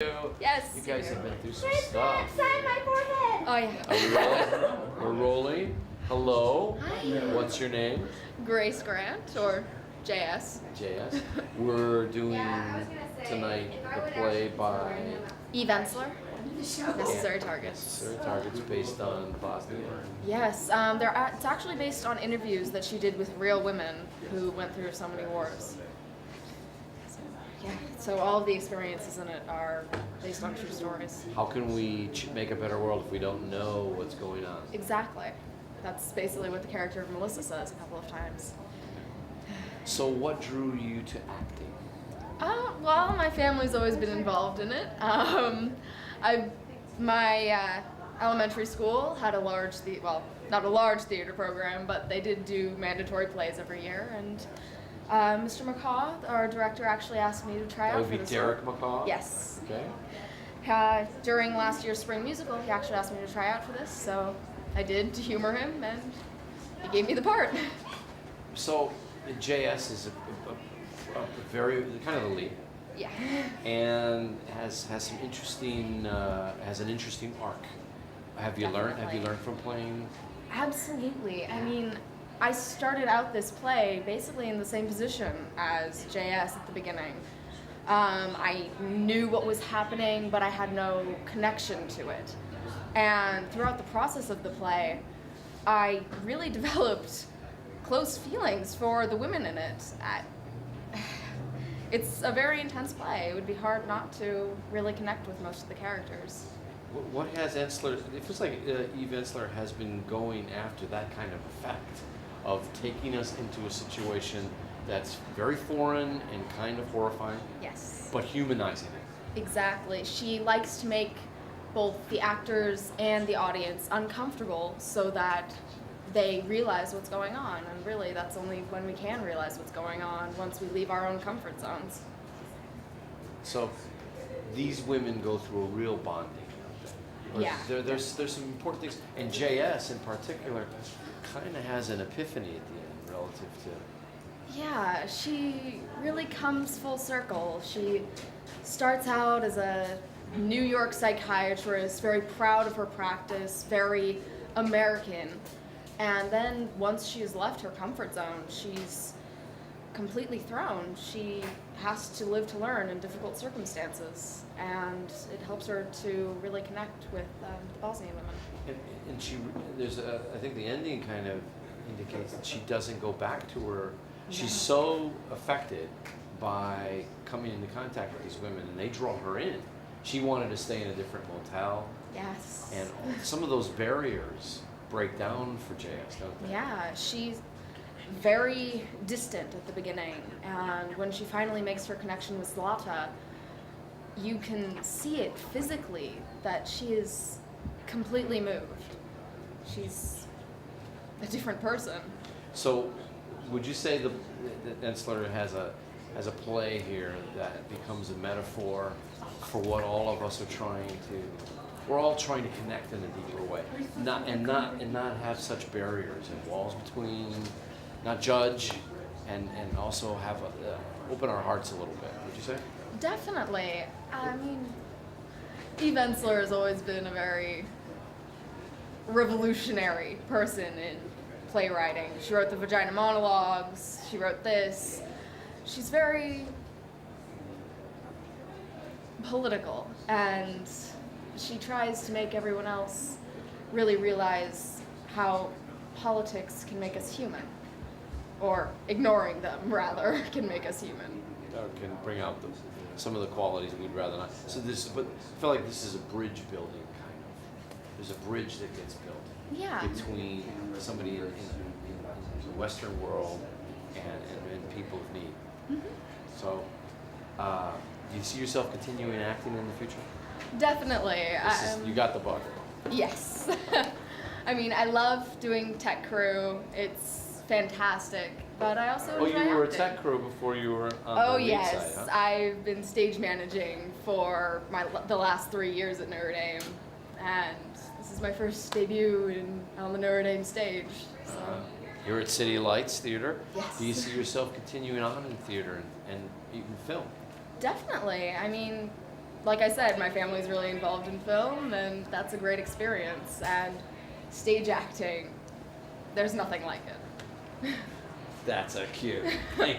Yes. You guys have been through some There's stuff. sign my forehead. Oh yeah. Are we rolling? We're rolling. Hello. Hi. What's your name? Grace Grant or JS. JS. We're doing Yeah, I was gonna say, tonight if I the would play actually by Eve Ensler. Necessary Yeah. Targets. Necessary Targets based on Bosnia. Yes. It's actually based on interviews that she did with real women who went through so many wars. So, yeah. So all of the experiences in it are based on true stories. How can we make a better world if we don't know what's going on? Exactly. That's basically what the character of Melissa says a couple of times. So what drew you to acting? Well, my family's always been involved in it. My elementary school had a large, not a large theater program, but they did do mandatory plays every year. And Mr. McCaw, our director, actually asked me to try That out would for be this Derek role. McCaw? Yes. Okay. During last year's spring musical, he actually asked me to try out for this, so I did to humor him, and he gave me the part. So JS is a very kind of the lead. Yeah. And has some interesting has an interesting arc. Have you Definitely. learned from playing? Absolutely. I mean, I started out this play basically in the same position as JS at the beginning. I knew what was happening, but I had no connection to it. And throughout the process of the play, I really developed close feelings for the women in it. It's a very intense play. It would be hard not to really connect with most of the characters. What has Ensler? It feels like Eve Ensler has been going after that kind of effect of taking us into a situation that's very foreign and kind of horrifying, Yes. but humanizing it. Exactly. She likes to make both the actors and the audience uncomfortable so that they realize what's going on. And really, that's only when we can realize what's going on, once we leave our own comfort zones. So these women go through a real bonding. Or Yeah. There's some important things, and JS in particular kind of has an epiphany at the end relative to. Yeah, she really comes full circle. She starts out as a New York psychiatrist, very proud of her practice, very American. And then once she's left her comfort zone, she's completely thrown. She has to live to learn in difficult circumstances, and it helps her to really connect with the Bosnian women. And I think the ending kind of indicates that she doesn't go back to her. She's so affected by coming into contact with these women, and they draw her in. She wanted to stay in a different motel, Yes. and some of those barriers break down for JS, don't they? Yeah, she's very distant at the beginning, and when she finally makes her connection with Zlata, you can see it physically that she is completely moved. She's a different person. So, would you say that Ensler has a play here that becomes a metaphor for what all of us are trying to? We're all trying to connect in a deeper way, not have such barriers and walls between, not judge, and also have open our hearts a little bit. Would you say? Definitely. I mean, Eve Ensler has always been a very revolutionary person in playwriting. She wrote the Vagina Monologues, she wrote this. She's very political, and she tries to make everyone else really realize how politics can make us human, or ignoring them, rather, can make us human. Or can bring out some of the qualities we'd rather not. But I feel like this is a bridge building kind of. There's a bridge that gets built Yeah. between somebody in the Western world and people of need. Mm-hmm. So, do you see yourself continuing acting in the future? Definitely. You got the bug. Yes. I mean, I love doing tech crew. It's fantastic. But I also Oh, enjoy you were a acting. tech crew before you were on Oh the lead yes, side, huh? I've been stage managing for the last 3 years at Notre Dame, and this is my first debut on the Notre Dame stage. So You're at City Lights Theater. Yes. Do you see yourself continuing on in theater and even film? definitely. I mean, like I said, my family's really involved in film, and that's a great experience. And stage acting, there's nothing like it. That's a cue. Thank